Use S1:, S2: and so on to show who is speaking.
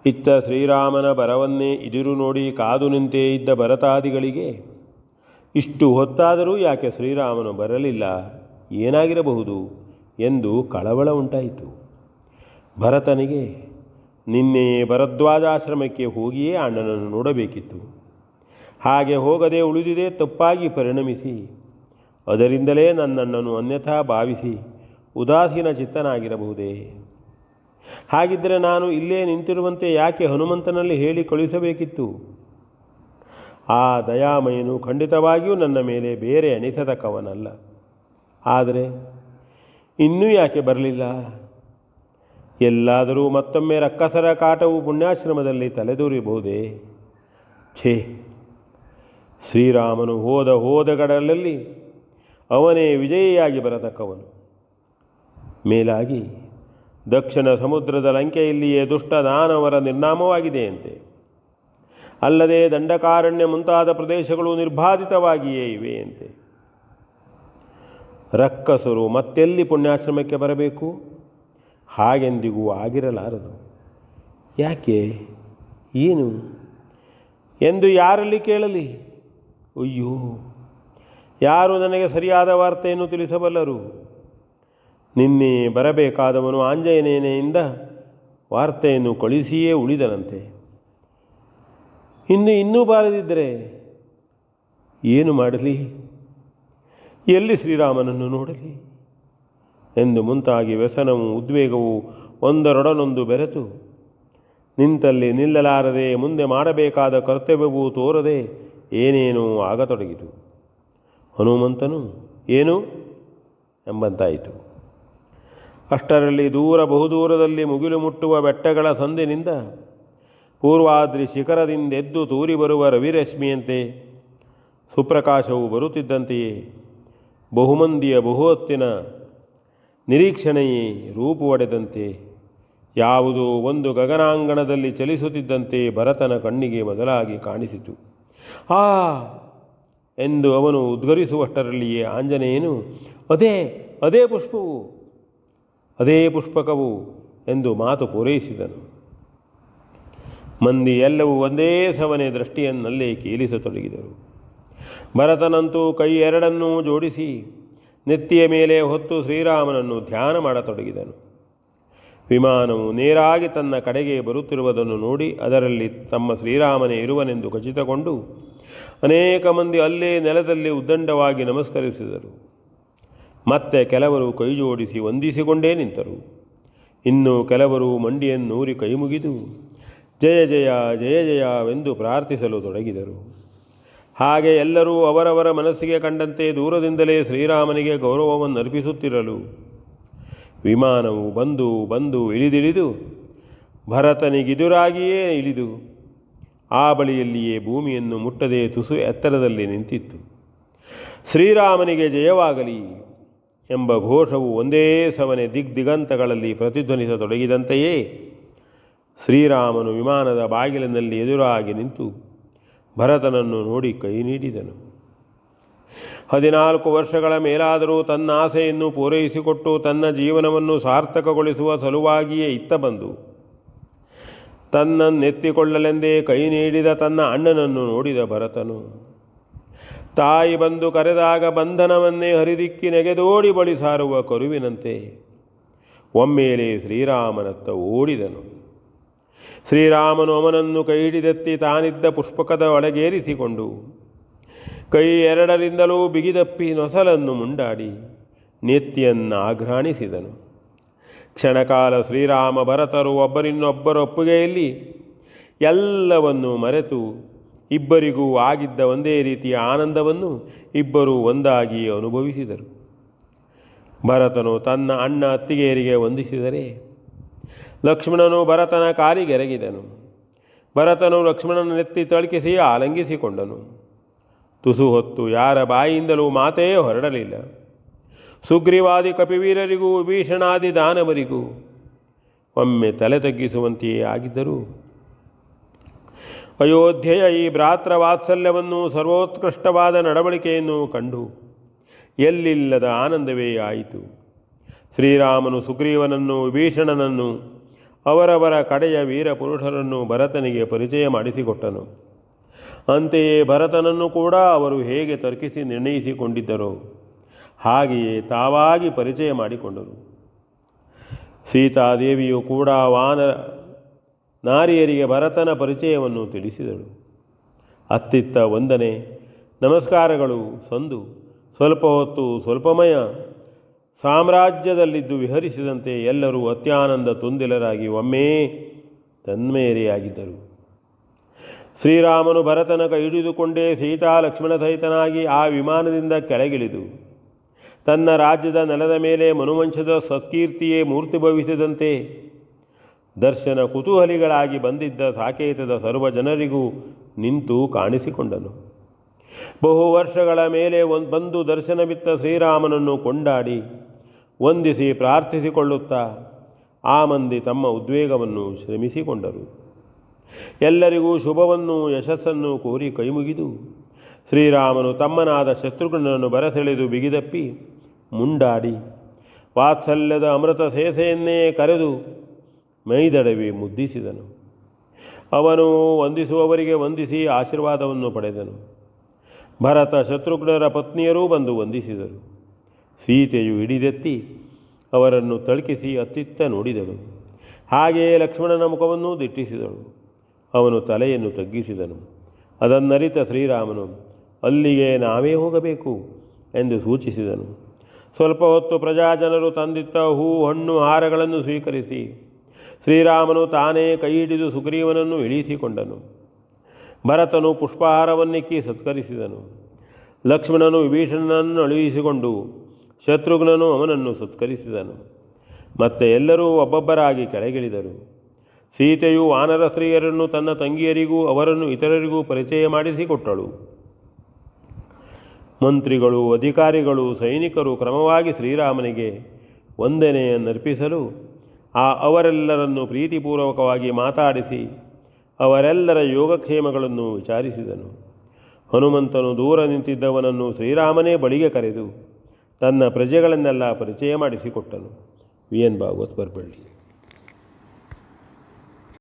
S1: ಇತ್ತ ಶ್ರೀರಾಮನ ಬರವನ್ನೇ ಇದಿರು ನೋಡಿ ಕಾದು ನಿಂತೇ ಇದ್ದ ಭರತಾದಿಗಳಿಗೆ ಇಷ್ಟು ಹೊತ್ತಾದರೂ ಯಾಕೆ ಶ್ರೀರಾಮನು ಬರಲಿಲ್ಲ, ಏನಾಗಿರಬಹುದು ಎಂದು ಕಳವಳ ಉಂಟಾಯಿತು. ಭರತನಿಗೆ ನಿನ್ನೆಯೇ ಭರದ್ವಾಜಾಶ್ರಮಕ್ಕೆ ಹೋಗಿಯೇ ಅಣ್ಣನನ್ನು ನೋಡಬೇಕಿತ್ತು. ಹಾಗೆ ಹೋಗದೆ ಉಳಿದಿದೆ ತಪ್ಪಾಗಿ ಪರಿಣಮಿಸಿ ಅದರಿಂದಲೇ ನನ್ನಣ್ಣನು ಅನ್ಯಥಾ ಭಾವಿಸಿ ಉದಾಸೀನ ಚಿತ್ತನಾಗಿರಬಹುದೇ? ಹಾಗಿದ್ದರೆ ನಾನು ಇಲ್ಲೇ ನಿಂತಿರುವಂತೆ ಯಾಕೆ ಹನುಮಂತನಲ್ಲಿ ಹೇಳಿ ಕಳುಹಿಸಬೇಕಿತ್ತು? ಆ ದಯಾಮಯನು ಖಂಡಿತವಾಗಿಯೂ ನನ್ನ ಮೇಲೆ ಬೇರೆ ಅನಿಸತಕ್ಕವನಲ್ಲ. ಆದರೆ ಇನ್ನೂ ಯಾಕೆ ಬರಲಿಲ್ಲ? ಎಲ್ಲಾದರೂ ಮತ್ತೊಮ್ಮೆ ರಕ್ಕಸರ ಕಾಟವು ಪುಣ್ಯಾಶ್ರಮದಲ್ಲಿ ತಲೆದೂರಿಬಹುದೇ? ಛೇ, ಶ್ರೀರಾಮನು ಹೋದಗಡಲಲ್ಲಿ ಅವನೇ ವಿಜಯಿಯಾಗಿ ಬರತಕ್ಕವನು. ಮೇಲಾಗಿ ದಕ್ಷಿಣ ಸಮುದ್ರದ ಲಂಕೆಯಲ್ಲಿಯೇ ದುಷ್ಟ ದಾನವರ ನಿರ್ನಾಮವಾಗಿದೆಯಂತೆ. ಅಲ್ಲದೆ ದಂಡಕಾರಣ್ಯ ಮುಂತಾದ ಪ್ರದೇಶಗಳು ನಿರ್ಬಾಧಿತವಾಗಿಯೇ ಇವೆಯಂತೆ. ರಕ್ಕಸರು ಮತ್ತೆಲ್ಲಿ ಪುಣ್ಯಾಶ್ರಮಕ್ಕೆ ಬರಬೇಕು? ಹಾಗೆಂದಿಗೂ ಆಗಿರಲಾರದು. ಯಾಕೆ, ಏನು ಎಂದು ಯಾರಲ್ಲಿ ಕೇಳಲಿ? ಅಯ್ಯೋ, ಯಾರು ನನಗೆ ಸರಿಯಾದ ವಾರ್ತೆಯನ್ನು ತಿಳಿಸಬಲ್ಲರು? ನಿನ್ನೆ ಬರಬೇಕಾದವನು ಆಂಜನೇಯನೆಯಿಂದ ವಾರ್ತೆಯನ್ನು ಕಳಿಸಿಯೇ ಉಳಿದನಂತೆ. ಇನ್ನೂ ಬಾರದಿದ್ದರೆ ಏನು ಮಾಡಲಿ? ಎಲ್ಲಿ ಶ್ರೀರಾಮನನ್ನು ನೋಡಲಿ ಎಂದು ಮುಂತಾಗಿ ವ್ಯಸನವೂ ಉದ್ವೇಗವು ಒಂದರೊಡನೊಂದು ಬೆರೆತು ನಿಂತಲ್ಲಿ ನಿಲ್ಲಲಾರದೆ ಮುಂದೆ ಮಾಡಬೇಕಾದ ಕರ್ತವ್ಯವೂ ತೋರದೆ ಏನೇನೋ ಆಗತೊಡಗಿತು. ಹನುಮಂತನು ಏನು ಎಂಬಂತಾಯಿತು. ಅಷ್ಟರಲ್ಲಿ ಬಹುದೂರದಲ್ಲಿ ಮುಗಿಲು ಮುಟ್ಟುವ ಬೆಟ್ಟಗಳ ಸಂದಿನಿಂದ ಪೂರ್ವಾದ್ರಿ ಶಿಖರದಿಂದೆದ್ದು ತೂರಿ ಬರುವ ರವಿರಶ್ಮಿಯಂತೆ ಸುಪ್ರಕಾಶವು ಬರುತ್ತಿದ್ದಂತೆಯೇ ಬಹುಮಂದಿಯ ಬಹುಹೊತ್ತಿನ ನಿರೀಕ್ಷಣೆಯೇ ರೂಪು ಒಡೆದಂತೆ ಯಾವುದೋ ಒಂದು ಗಗನಾಂಗಣದಲ್ಲಿ ಚಲಿಸುತ್ತಿದ್ದಂತೆ ಭರತನ ಕಣ್ಣಿಗೆ ಮೊದಲಾಗಿ ಕಾಣಿಸಿತು. ಆ ಎಂದು ಅವನು ಉದ್ಗರಿಸುವಷ್ಟರಲ್ಲಿಯೇ ಆಂಜನೇಯನು ಅದೇ ಪುಷ್ಪವು, ಅದೇ ಪುಷ್ಪಕವು ಎಂದು ಮಾತು ಪೂರೈಸಿದನು. ಮಂದಿ ಎಲ್ಲವೂ ಒಂದೇ ಸವನೆ ದೃಷ್ಟಿಯನ್ನಲ್ಲೇ ಕೀಲಿಸತೊಡಗಿದರು. ಭರತನಂತೂ ಕೈ ಎರಡನ್ನೂ ಜೋಡಿಸಿ ನೆತ್ತಿಯ ಮೇಲೆ ಹೊತ್ತು ಶ್ರೀರಾಮನನ್ನು ಧ್ಯಾನ ಮಾಡತೊಡಗಿದನು. ವಿಮಾನವು ನೇರಾಗಿ ತನ್ನ ಕಡೆಗೆ ಬರುತ್ತಿರುವುದನ್ನು ನೋಡಿ ಅದರಲ್ಲಿ ತಮ್ಮ ಶ್ರೀರಾಮನೇ ಇರುವನೆಂದು ಖಚಿತಗೊಂಡು ಅನೇಕ ಮಂದಿ ಅಲ್ಲೇ ನೆಲದಲ್ಲಿ ಉದ್ದಂಡವಾಗಿ ನಮಸ್ಕರಿಸಿದರು. ಮತ್ತೆ ಕೆಲವರು ಕೈ ಜೋಡಿಸಿ ವಂದಿಸಿಕೊಂಡೇ ನಿಂತರು. ಇನ್ನು ಕೆಲವರು ಮಂಡಿಯನ್ನೂರಿ ಕೈ ಮುಗಿದು ಜಯ ಜಯ ಜಯ ಜಯವೆಂದು ಪ್ರಾರ್ಥಿಸಲು ತೊಡಗಿದರು. ಹಾಗೆ ಎಲ್ಲರೂ ಅವರವರ ಮನಸ್ಸಿಗೆ ಕಂಡಂತೆ ದೂರದಿಂದಲೇ ಶ್ರೀರಾಮನಿಗೆ ಗೌರವವನ್ನು ಅರ್ಪಿಸುತ್ತಿರಲು ವಿಮಾನವು ಬಂದು ಇಳಿದಿಳಿದು ಭರತನಿಗೆದುರಾಗಿಯೇ ಇಳಿದು ಆ ಬಳಿಯಲ್ಲಿಯೇ ಭೂಮಿಯನ್ನು ಮುಟ್ಟದೆ ತುಸು ಎತ್ತರದಲ್ಲಿ ನಿಂತಿತ್ತು. ಶ್ರೀರಾಮನಿಗೆ ಜಯವಾಗಲಿ ಎಂಬ ಘೋಷವು ಒಂದೇ ಸವನೆ ದಿಗ್ದಿಗಂತಗಳಲ್ಲಿ ಪ್ರತಿಧ್ವನಿಸತೊಡಗಿದಂತೆಯೇ ಶ್ರೀರಾಮನು ವಿಮಾನದ ಬಾಗಿಲಿನಲ್ಲಿ ಎದುರಾಗಿ ನಿಂತು ಭರತನನ್ನು ನೋಡಿ ಕೈ ನೀಡಿದನು. 14 ವರ್ಷಗಳ ಮೇಲಾದರೂ ತನ್ನ ಆಸೆಯನ್ನು ಪೂರೈಸಿಕೊಟ್ಟು ತನ್ನ ಜೀವನವನ್ನು ಸಾರ್ಥಕಗೊಳಿಸುವ ಸಲುವಾಗಿಯೇ ಇತ್ತ ಬಂದು ತನ್ನನ್ನೆತ್ತಿಕೊಳ್ಳಲೆಂದೇ ಕೈ ನೀಡಿದ ತನ್ನ ಅಣ್ಣನನ್ನು ನೋಡಿದ ಭರತನು ತಾಯಿ ಬಂದು ಕರೆದಾಗ ಬಂಧನವನ್ನೇ ಹರಿದಿಕ್ಕಿ ನೆಗೆದೋಡಿ ಬಳಿ ಸಾರುವ ಕರುವಿನಂತೆ ಒಮ್ಮೆಲೆ ಶ್ರೀರಾಮನತ್ತ ಓಡಿದನು. ಶ್ರೀರಾಮನು ಅವನನ್ನು ಕೈ ಹಿಡಿದೆತ್ತಿ ತಾನಿದ್ದ ಪುಷ್ಪಕದ ಒಳಗೇರಿಸಿಕೊಂಡು ಕೈ ಎರಡರಿಂದಲೂ ಬಿಗಿದಪ್ಪಿ ನೊಸಲನ್ನು ಮುಂಡಾಡಿ ನೆತ್ತಿಯನ್ನು ಆಘ್ರಾಣಿಸಿದನು. ಕ್ಷಣಕಾಲ ಶ್ರೀರಾಮ ಭರತರು ಒಬ್ಬರಿನ್ನೊಬ್ಬರ ಒಪ್ಪುಗೆಯಲ್ಲಿ ಎಲ್ಲವನ್ನೂ ಮರೆತು ಇಬ್ಬರಿಗೂ ಆಗಿದ್ದ ಒಂದೇ ರೀತಿಯ ಆನಂದವನ್ನು ಇಬ್ಬರೂ ಒಂದಾಗಿ ಅನುಭವಿಸಿದರು. ಭರತನು ತನ್ನ ಅಣ್ಣ ಅತ್ತಿಗೆಯರಿಗೆ ವಂದಿಸಿದರೆ ಲಕ್ಷ್ಮಣನು ಭರತನ ಕಾಲಿಗೆರಗಿದನು. ಭರತನು ಲಕ್ಷ್ಮಣನ ನೆತ್ತಿ ತಳುಕಿಸಿ ಆಲಂಗಿಸಿಕೊಂಡನು. ತುಸು ಹೊತ್ತು ಯಾರ ಬಾಯಿಯಿಂದಲೂ ಮಾತೇ ಹೊರಡಲಿಲ್ಲ. ಸುಗ್ರೀವಾದಿ ಕಪಿವೀರರಿಗೂ ವಿಭೀಷಣಾದಿ ದಾನವರಿಗೂ ಒಮ್ಮೆ ತಲೆ ತಗ್ಗಿಸುವಂತೆಯೇ ಆಗಿದ್ದರು. ಅಯೋಧ್ಯೆಯ ಈ ಭ್ರಾತೃ ವಾತ್ಸಲ್ಯವನ್ನು ಸರ್ವೋತ್ಕೃಷ್ಟವಾದ ನಡವಳಿಕೆಯನ್ನು ಕಂಡು ಎಲ್ಲಿಲ್ಲದ ಆನಂದವೇ ಆಯಿತು. ಶ್ರೀರಾಮನು ಸುಗ್ರೀವನನ್ನು ವಿಭೀಷಣನನ್ನು ಅವರವರ ಕಡೆಯ ವೀರ ಪುರುಷರನ್ನು ಭರತನಿಗೆ ಪರಿಚಯ ಮಾಡಿಸಿಕೊಟ್ಟನು. ಅಂತೆಯೇ ಭರತನನ್ನು ಕೂಡ ಅವರು ಹೇಗೆ ತರ್ಕಿಸಿ ನಿರ್ಣಯಿಸಿಕೊಂಡಿದ್ದರೋ ಹಾಗೆಯೇ ತಾವಾಗಿ ಪರಿಚಯ ಮಾಡಿಕೊಂಡರು. ಸೀತಾದೇವಿಯು ಕೂಡ ನಾರಿಯರಿಗೆ ಭರತನ ಪರಿಚಯವನ್ನು ತಿಳಿಸಿದಳು. ಅತ್ತಿತ್ತ ವಂದನೆ ನಮಸ್ಕಾರಗಳು ಸಂದು ಸ್ವಲ್ಪ ಹೊತ್ತು ಸ್ವಲ್ಪಮಯ ಸಾಮ್ರಾಜ್ಯದಲ್ಲಿದ್ದು ವಿಹರಿಸಿದಂತೆ ಎಲ್ಲರೂ ಅತ್ಯಾನಂದ ತುಂದಿಲರಾಗಿ ಒಮ್ಮೆ ತನ್ಮೇರೆಯಾಗಿದ್ದರು. ಶ್ರೀರಾಮನು ಭರತನ ಕೈ ಹಿಡಿದುಕೊಂಡೇ ಸೀತಾ ಲಕ್ಷ್ಮಣ ಸಹಿತನಾಗಿ ಆ ವಿಮಾನದಿಂದ ಕೆಳಗಿಳಿದು ತನ್ನ ರಾಜ್ಯದ ನೆಲದ ಮೇಲೆ ಮನುವಂಶದ ಸತ್ಕೀರ್ತಿಯೇ ಮೂರ್ತಿಭವಿಸಿದಂತೆ ದರ್ಶನ ಕುತೂಹಲಿಗಳಾಗಿ ಬಂದಿದ್ದ ಸಾಕೇತದ ಸರ್ವ ಜನರಿಗೂ ನಿಂತು ಕಾಣಿಸಿಕೊಂಡನು. ಬಹು ವರ್ಷಗಳ ಮೇಲೆ ಬಂದು ದರ್ಶನವಿತ್ತ ಶ್ರೀರಾಮನನ್ನು ಕೊಂಡಾಡಿ ವಂದಿಸಿ ಪ್ರಾರ್ಥಿಸಿಕೊಳ್ಳುತ್ತಾ ಆ ಮಂದಿ ತಮ್ಮ ಉದ್ವೇಗವನ್ನು ಶ್ರಮಿಸಿಕೊಂಡರು. ಎಲ್ಲರಿಗೂ ಶುಭವನ್ನು ಯಶಸ್ಸನ್ನು ಕೋರಿ ಕೈಮುಗಿದು ಶ್ರೀರಾಮನು ತಮ್ಮನಾದ ಶತ್ರುಘ್ನನನ್ನು ಬರಸೆಳೆದು ಬಿಗಿದಪ್ಪಿ ಮುಂಡಾಡಿ ವಾತ್ಸಲ್ಯದ ಅಮೃತ ಸೇಸೆಯನ್ನೇ ಕರೆದು ಮೈದಡವಿ ಮುದ್ದಿಸಿದನು. ಅವನು ವಂದಿಸುವವರಿಗೆ ವಂದಿಸಿ ಆಶೀರ್ವಾದವನ್ನು ಪಡೆದನು. ಭರತ ಶತ್ರುಘ್ನರ ಪತ್ನಿಯರೂ ಬಂದು ವಂದಿಸಿದರು. ಸೀತೆಯು ಹಿಡಿದೆತ್ತಿ ಅವರನ್ನು ತಳ್ಕಿಸಿ ಅತ್ತಿತ್ತ ನೋಡಿದಳು. ಹಾಗೆಯೇ ಲಕ್ಷ್ಮಣನ ಮುಖವನ್ನು ದಿಟ್ಟಿಸಿದಳು. ಅವನು ತಲೆಯನ್ನು ತಗ್ಗಿಸಿದನು. ಅದನ್ನರಿತ ಶ್ರೀರಾಮನು ಅಲ್ಲಿಗೆ ನಾವೇ ಹೋಗಬೇಕು ಎಂದು ಸೂಚಿಸಿದನು. ಸ್ವಲ್ಪ ಹೊತ್ತು ಪ್ರಜಾಜನರು ತಂದಿತ್ತ ಹೂ ಹಣ್ಣು ಹಾರಗಳನ್ನು ಸ್ವೀಕರಿಸಿ ಶ್ರೀರಾಮನು ತಾನೇ ಕೈ ಹಿಡಿದು ಸುಗ್ರೀವನನ್ನು ಇಳಿಸಿಕೊಂಡನು. ಭರತನು ಪುಷ್ಪಹಾರವನ್ನಿಕ್ಕಿ ಸತ್ಕರಿಸಿದನು. ಲಕ್ಷ್ಮಣನು ವಿಭೀಷಣನನ್ನು ಅಳುಹಿಸಿಕೊಂಡು ಶತ್ರುಘ್ನನು ಅವನನ್ನು ಸತ್ಕರಿಸಿದನು. ಮತ್ತೆ ಎಲ್ಲರೂ ಒಬ್ಬೊಬ್ಬರಾಗಿ ಕೆಳಗಿಳಿದರು. ಸೀತೆಯು ವಾನರ ಸ್ತ್ರೀಯರನ್ನು ತನ್ನ ತಂಗಿಯರಿಗೂ ಅವರನ್ನು ಇತರರಿಗೂ ಪರಿಚಯ ಮಾಡಿಸಿಕೊಟ್ಟಳು. ಮಂತ್ರಿಗಳು, ಅಧಿಕಾರಿಗಳು, ಸೈನಿಕರು ಕ್ರಮವಾಗಿ ಶ್ರೀರಾಮನಿಗೆ ವಂದನೆಯನ್ನರ್ಪಿಸಲು ಅವರೆಲ್ಲರನ್ನು ಪ್ರೀತಿಪೂರ್ವಕವಾಗಿ ಮಾತಾಡಿಸಿ ಅವರೆಲ್ಲರ ಯೋಗಕ್ಷೇಮಗಳನ್ನು ವಿಚಾರಿಸಿದನು. ಹನುಮಂತನು ದೂರ ನಿಂತಿದ್ದವನನ್ನು ಶ್ರೀರಾಮನೇ ಬಳಿಗೆ ಕರೆದು ತನ್ನ ಪ್ರಜೆಗಳನ್ನೆಲ್ಲ ಪರಿಚಯ ಮಾಡಿಸಿಕೊಟ್ಟನು. V N Bhagwat Barballi.